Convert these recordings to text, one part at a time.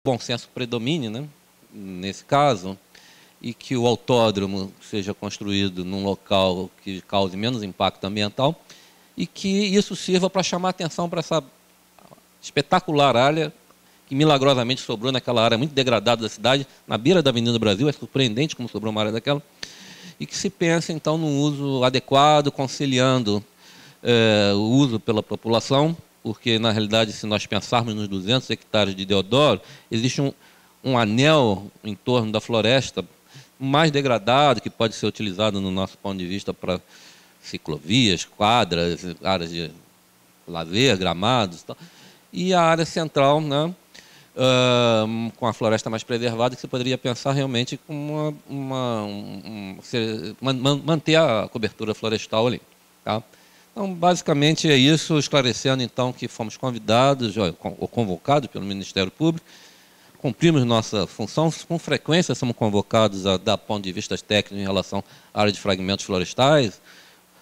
bom senso predomine, né, nesse caso, e que o autódromo seja construído num local que cause menos impacto ambiental e que isso sirva para chamar atenção para essa espetacular área que milagrosamente sobrou naquela área muito degradada da cidade, na beira da Avenida Brasil. É surpreendente como sobrou uma área daquela, e que se pense então no uso adequado, conciliando o uso pela população, porque na realidade, se nós pensarmos nos 200 hectares de Deodoro, existe um anel em torno da floresta mais degradado, que pode ser utilizado no nosso ponto de vista para ciclovias, quadras, áreas de lazer, gramados, tal. E a área central, né, com a floresta mais preservada, que você poderia pensar realmente com manter a cobertura florestal ali. Tá? Então, basicamente é isso, esclarecendo então que fomos convidados ou convocados pelo Ministério Público, cumprimos nossa função, com frequência somos convocados a dar ponto de vista técnico em relação à área de fragmentos florestais,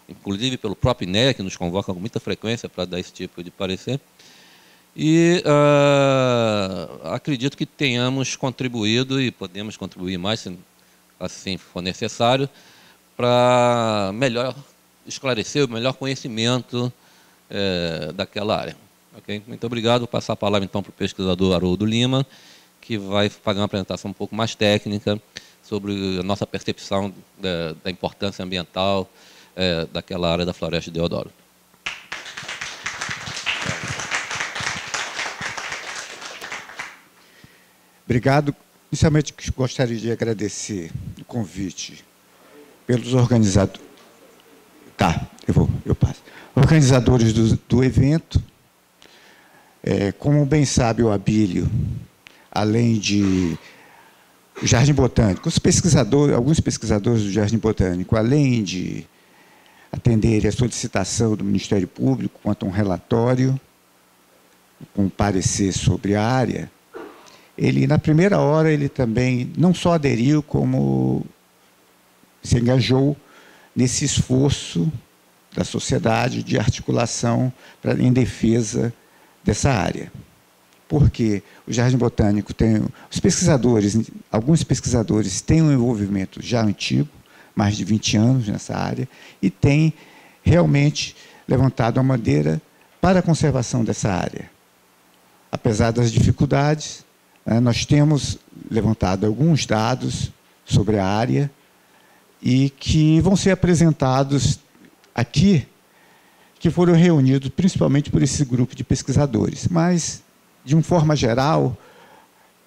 inclusive pelo próprio INEA, que nos convoca com muita frequência para dar esse tipo de parecer. E acredito que tenhamos contribuído, e podemos contribuir mais, se assim for necessário, para melhor esclarecer, o melhor conhecimento daquela área. Okay? Muito obrigado. Vou passar a palavra então para o pesquisador Haroldo Lima, que vai fazer uma apresentação um pouco mais técnica sobre a nossa percepção da importância ambiental daquela área da Floresta de Deodoro. Obrigado. Inicialmente, gostaria de agradecer o convite pelos organizadores. Tá, eu passo. Organizadores do evento. Como bem sabe o Abílio, além de o Jardim Botânico, alguns pesquisadores do Jardim Botânico, além de atenderem a solicitação do Ministério Público quanto a um relatório com parecer sobre a área, ele, na primeira hora, ele também não só aderiu, como se engajou nesse esforço da sociedade de articulação em defesa dessa área. Porque o Jardim Botânico tem... alguns pesquisadores têm um envolvimento já antigo, mais de 20 anos nessa área, e têm realmente levantado a bandeira para a conservação dessa área. Apesar das dificuldades, nós temos levantado alguns dados sobre a área e que vão ser apresentados aqui, que foram reunidos principalmente por esse grupo de pesquisadores. Mas, de uma forma geral,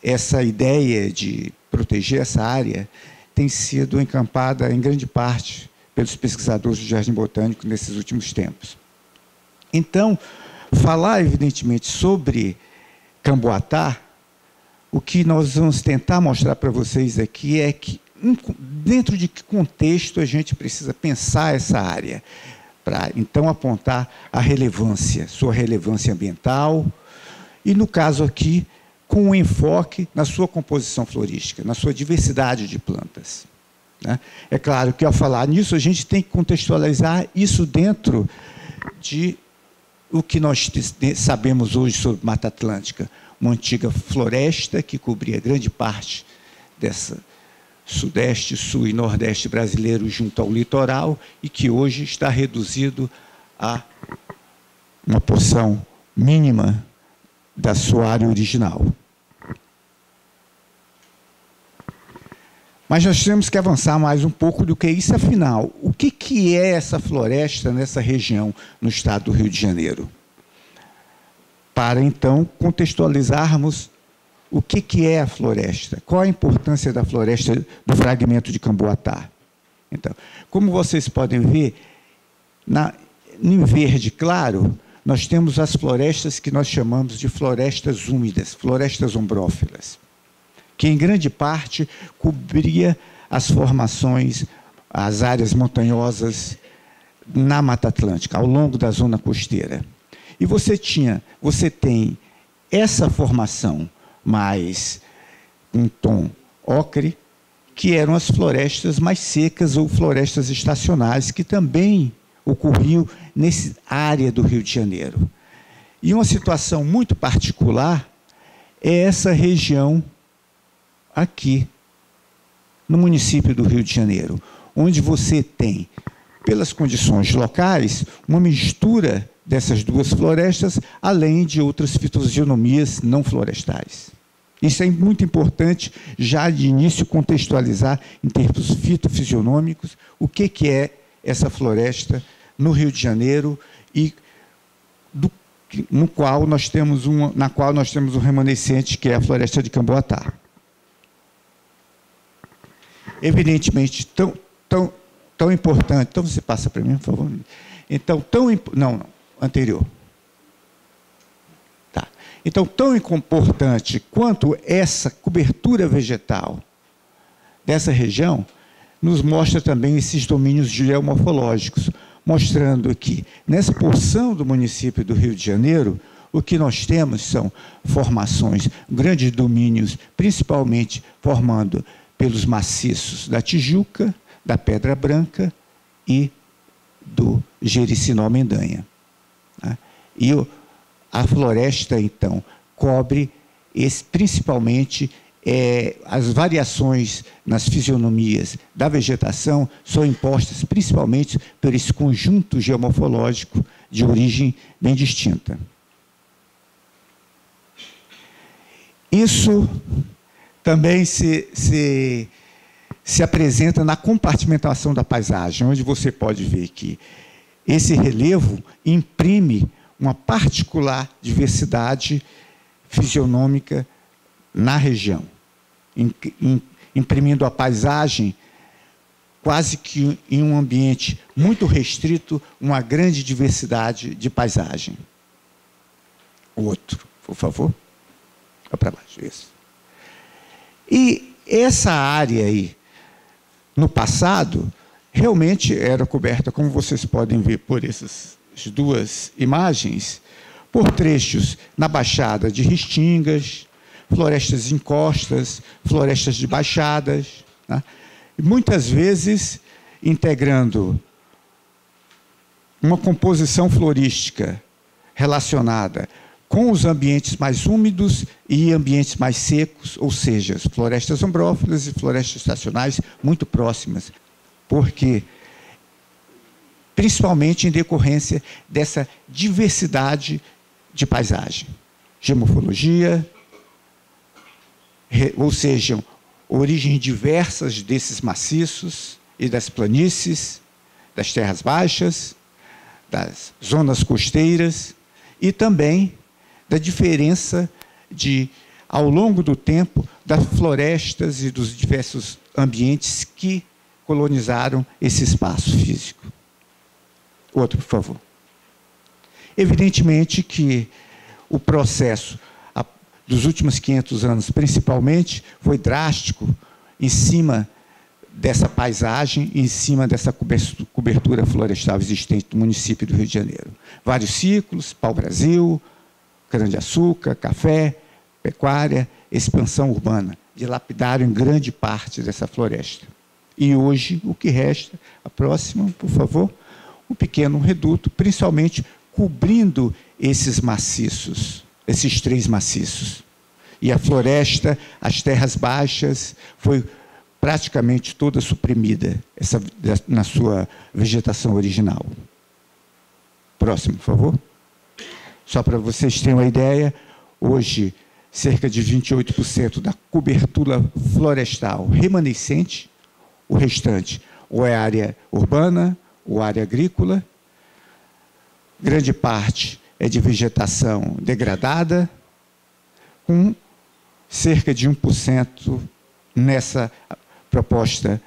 essa ideia de proteger essa área tem sido encampada, em grande parte, pelos pesquisadores do Jardim Botânico nesses últimos tempos. Então, falar, evidentemente, sobre Camboatá, o que nós vamos tentar mostrar para vocês aqui é que, dentro de que contexto a gente precisa pensar essa área, para, então, apontar a relevância, sua relevância ambiental, e, no caso aqui, com um enfoque na sua composição florística, na sua diversidade de plantas. Né? É claro que, ao falar nisso, a gente tem que contextualizar isso dentro de o que nós sabemos hoje sobre Mata Atlântica, uma antiga floresta que cobria grande parte dessa sudeste, sul e nordeste brasileiro junto ao litoral e que hoje está reduzido a uma porção mínima da sua área original. Mas nós temos que avançar mais um pouco do que isso. Afinal, o que é essa floresta nessa região no estado do Rio de Janeiro? Para, então, contextualizarmos o que é a floresta, qual a importância da floresta do fragmento de Camboatá. Então, como vocês podem ver, em verde claro, nós temos as florestas que nós chamamos de florestas úmidas, florestas ombrófilas, que, em grande parte, cobria as formações, as áreas montanhosas na Mata Atlântica, ao longo da zona costeira. E você tem essa formação mais um tom ocre, que eram as florestas mais secas ou florestas estacionais, que também ocorriam nessa área do Rio de Janeiro. E uma situação muito particular é essa região aqui, no município do Rio de Janeiro, onde você tem, pelas condições locais, uma mistura dessas duas florestas, além de outras fitogenomias não florestais. Isso é muito importante, já de início, contextualizar, em termos fitofisionômicos, o que é essa floresta no Rio de Janeiro e na qual nós temos um remanescente, que é a floresta de Camboatá. Evidentemente, tão importante... Então, você passa para mim, por favor. Então, anterior. Tá. Então, tão importante quanto essa cobertura vegetal dessa região, nos mostra também esses domínios geomorfológicos, mostrando que, nessa porção do município do Rio de Janeiro, o que nós temos são formações, grandes domínios, principalmente formando pelos maciços da Tijuca, da Pedra Branca e do Jericinó-Mendanha. E a floresta, então, cobre principalmente as variações nas fisionomias da vegetação são impostas principalmente por esse conjunto geomorfológico de origem bem distinta. Isso também se apresenta na compartimentação da paisagem, onde você pode ver que esse relevo imprime uma particular diversidade fisionômica na região, imprimindo a paisagem quase que em um ambiente muito restrito, uma grande diversidade de paisagem. O outro, por favor. Vai para baixo, isso. E essa área aí, no passado, realmente era coberta, como vocês podem ver por essas duas imagens, por trechos na Baixada de Restingas, florestas encostas, florestas de baixadas, né? Muitas vezes integrando uma composição florística relacionada com os ambientes mais úmidos e ambientes mais secos, ou seja, as florestas ombrófilas e florestas estacionais muito próximas, porque, principalmente em decorrência dessa diversidade de paisagem, geomorfologia, ou seja, origens diversas desses maciços e das planícies, das terras baixas, das zonas costeiras e também da diferença ao longo do tempo, das florestas e dos diversos ambientes que colonizaram esse espaço físico. Outro, por favor. Evidentemente que o processo dos últimos 500 anos, principalmente, foi drástico em cima dessa paisagem, em cima dessa cobertura florestal existente no município do Rio de Janeiro. Vários ciclos, pau-brasil, cana-de-açúcar, café, pecuária, expansão urbana, dilapidaram em grande parte dessa floresta. E hoje, o que resta, a próxima, por favor, um pequeno reduto, principalmente cobrindo esses maciços, esses três maciços. E a floresta, as terras baixas, foi praticamente toda suprimida na sua vegetação original. Próximo, por favor. Só para vocês terem uma ideia, hoje, cerca de 28% da cobertura florestal remanescente, o restante ou é área urbana ou área agrícola, grande parte é de vegetação degradada, com cerca de 1% nessa proposta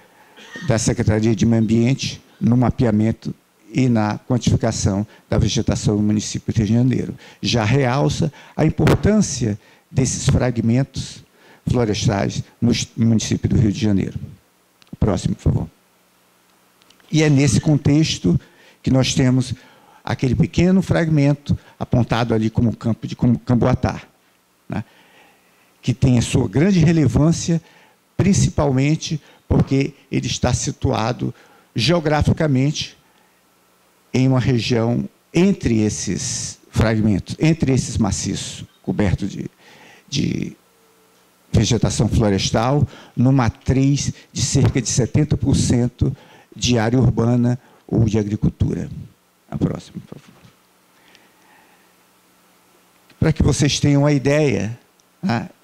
da Secretaria de Meio Ambiente, no mapeamento e na quantificação da vegetação no município do Rio de Janeiro. Já realça a importância desses fragmentos florestais no município do Rio de Janeiro. Próximo, por favor. E é nesse contexto que nós temos aquele pequeno fragmento apontado ali como campo de Camboatá, né, que tem a sua grande relevância, principalmente porque ele está situado geograficamente em uma região entre esses fragmentos, entre esses maciços, cobertos de vegetação florestal, numa matriz de cerca de 70% de área urbana ou de agricultura. A próxima, por favor. Para que vocês tenham uma ideia,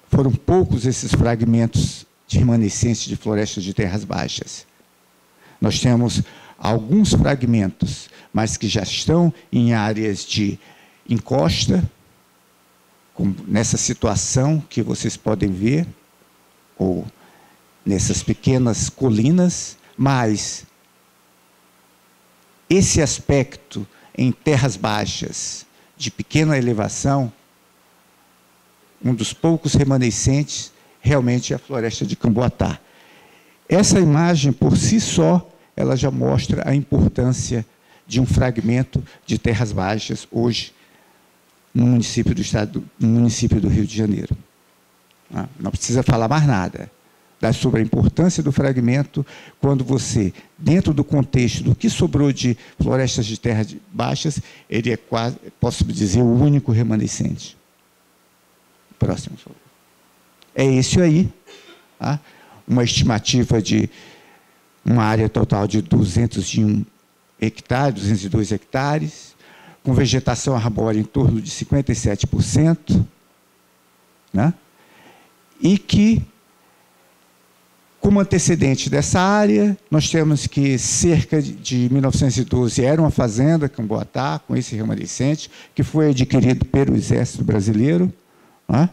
foram poucos esses fragmentos de remanescentes de florestas de terras baixas. Nós temos alguns fragmentos, mas que já estão em áreas de encosta, nessa situação que vocês podem ver, ou nessas pequenas colinas, mas esse aspecto em terras baixas, de pequena elevação, um dos poucos remanescentes, realmente é a floresta de Camboatá. Essa imagem, por si só, ela já mostra a importância de um fragmento de terras baixas, hoje, no município do Rio de Janeiro. Não precisa falar mais nada sobre a importância do fragmento, quando você, dentro do contexto do que sobrou de florestas de terras baixas, ele é quase, posso dizer, o único remanescente. Próximo, por favor. É esse aí, uma estimativa de uma área total de 201 hectares, 202 hectares, com vegetação arbórea em torno de 57%, né? E que, como antecedente dessa área, nós temos que cerca de 1912 era uma fazenda, Camboatá, com esse remanescente, que foi adquirido pelo Exército Brasileiro, né?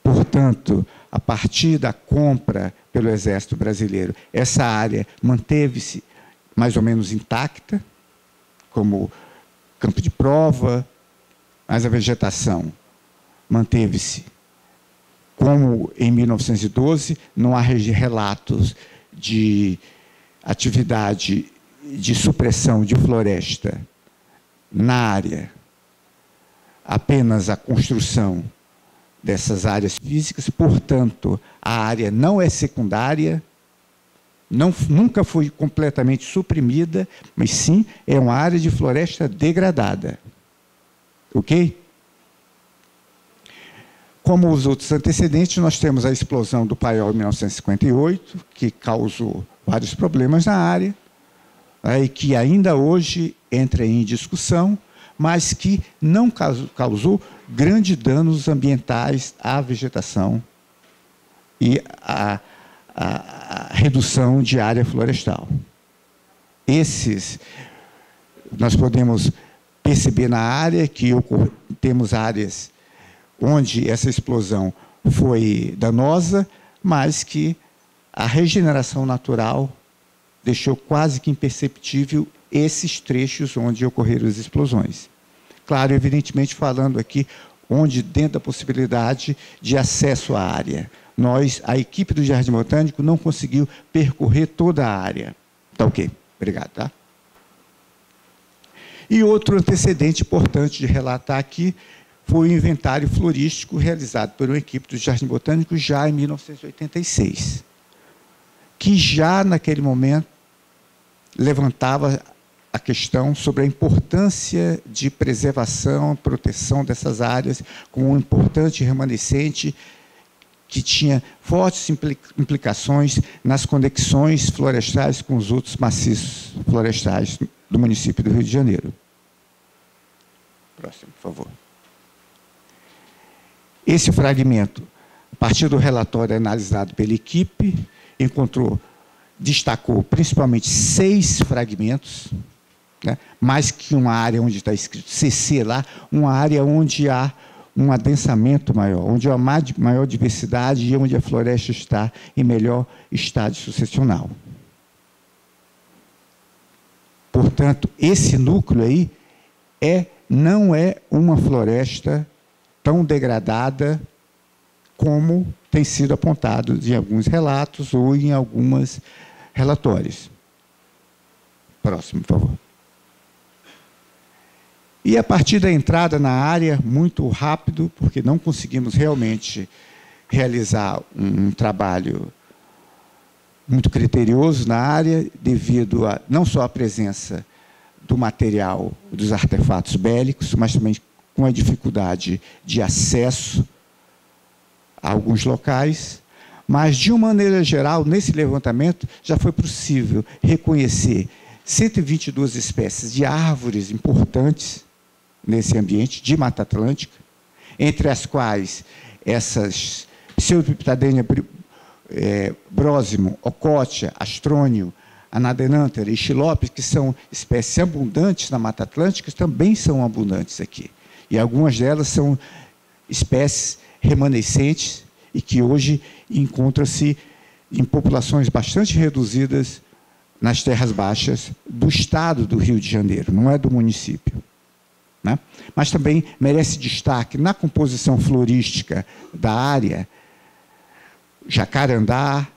Portanto, a partir da compra pelo Exército Brasileiro, essa área manteve-se mais ou menos intacta, como campo de prova, mas a vegetação manteve-se como em 1912, não há relatos de atividade de supressão de floresta na área, apenas a construção dessas áreas físicas, portanto, a área não é secundária, nunca foi completamente suprimida, mas sim é uma área de floresta degradada. Ok? Como os outros antecedentes, nós temos a explosão do Paiol em 1958, que causou vários problemas na área, e que ainda hoje entra em discussão, mas que não causou grandes danos ambientais à vegetação e à redução de área florestal. Nós podemos perceber na área que temos áreas onde essa explosão foi danosa, mas que a regeneração natural deixou quase que imperceptível esses trechos onde ocorreram as explosões. Claro, evidentemente, falando aqui, onde dentro da possibilidade de acesso à área. A equipe do Jardim Botânico não conseguiu percorrer toda a área. Tá ok, obrigado. Tá? E outro antecedente importante de relatar aqui foi o inventário florístico realizado por uma equipe do Jardim Botânico já em 1986, que já naquele momento levantava a questão sobre a importância de preservação e proteção dessas áreas como um importante remanescente que tinha fortes implicações nas conexões florestais com os outros maciços florestais do município do Rio de Janeiro. Próximo, por favor. Esse fragmento, a partir do relatório analisado pela equipe, destacou principalmente 6 fragmentos, né, mais que uma área onde está escrito CC lá, uma área onde há um adensamento maior, onde há maior diversidade e onde a floresta está em melhor estado sucessional. Portanto, esse núcleo aí não é uma floresta tão degradada como tem sido apontado em alguns relatos ou em alguns relatórios. Próximo, por favor. E a partir da entrada na área, muito rápido, porque não conseguimos realmente realizar um trabalho muito criterioso na área, devido a não só a presença do material, dos artefatos bélicos, mas também com a dificuldade de acesso alguns locais, mas, de uma maneira geral, nesse levantamento, já foi possível reconhecer 122 espécies de árvores importantes nesse ambiente de Mata Atlântica, entre as quais essas Pseudopiptadenia brósimo, ocótia, astrônio, anadenantera e xilópis, que são espécies abundantes na Mata Atlântica, também são abundantes aqui. E algumas delas são espécies remanescentes e que hoje encontram-se em populações bastante reduzidas nas terras baixas do estado do Rio de Janeiro, não é do município, né? Mas também merece destaque na composição florística da área, jacarandá,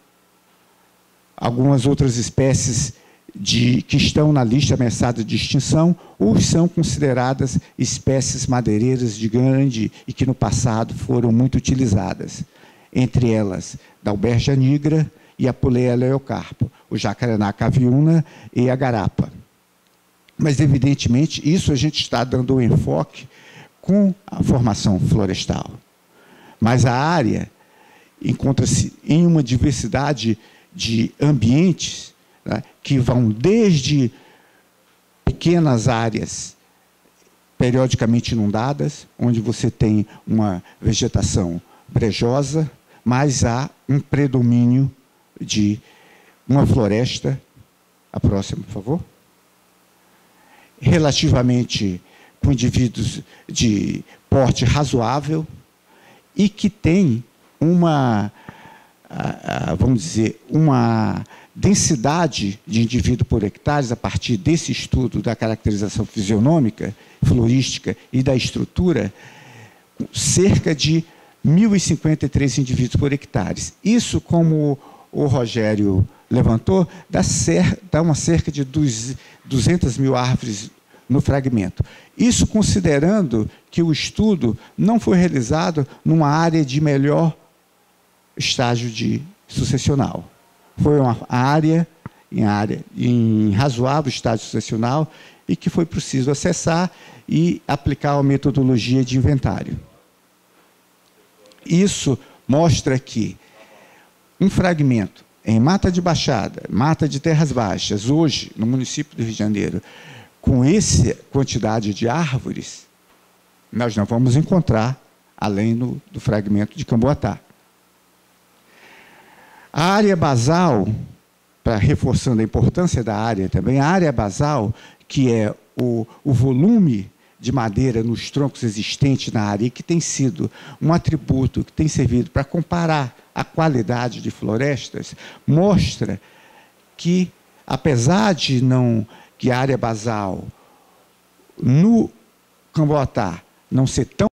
algumas outras espécies que estão na lista ameaçada de extinção ou são consideradas espécies madeireiras de grande e que no passado foram muito utilizadas. Entre elas, da alberja nigra e a Puleia leocarpo, o jacarandá caviúna e a garapa. Mas, evidentemente, isso a gente está dando um enfoque com a formação florestal. Mas a área encontra-se em uma diversidade de ambientes, né, que vão desde pequenas áreas periodicamente inundadas, onde você tem uma vegetação brejosa, mas há um predomínio de uma floresta. A próxima, por favor. Relativamente com indivíduos de porte razoável e que tem vamos dizer, uma densidade de indivíduo por hectares, a partir desse estudo da caracterização fisionômica, florística e da estrutura, cerca de 1.053 indivíduos por hectares. Isso, como o Rogério levantou, dá uma cerca de 200 mil árvores no fragmento. Isso considerando que o estudo não foi realizado numa área de melhor estágio de sucessional. Foi uma área em razoável estágio sucessional e que foi preciso acessar e aplicar a metodologia de inventário. Isso mostra que um fragmento em mata de baixada, mata de terras baixas, hoje, no município do Rio de Janeiro, com essa quantidade de árvores, nós não vamos encontrar, além do fragmento de Camboatá. A área basal, reforçando a importância da área também, a área basal, que é o volume de madeira nos troncos existentes na área, e que tem sido um atributo que tem servido para comparar a qualidade de florestas, mostra que, apesar de que a área basal no Camboatá não ser tão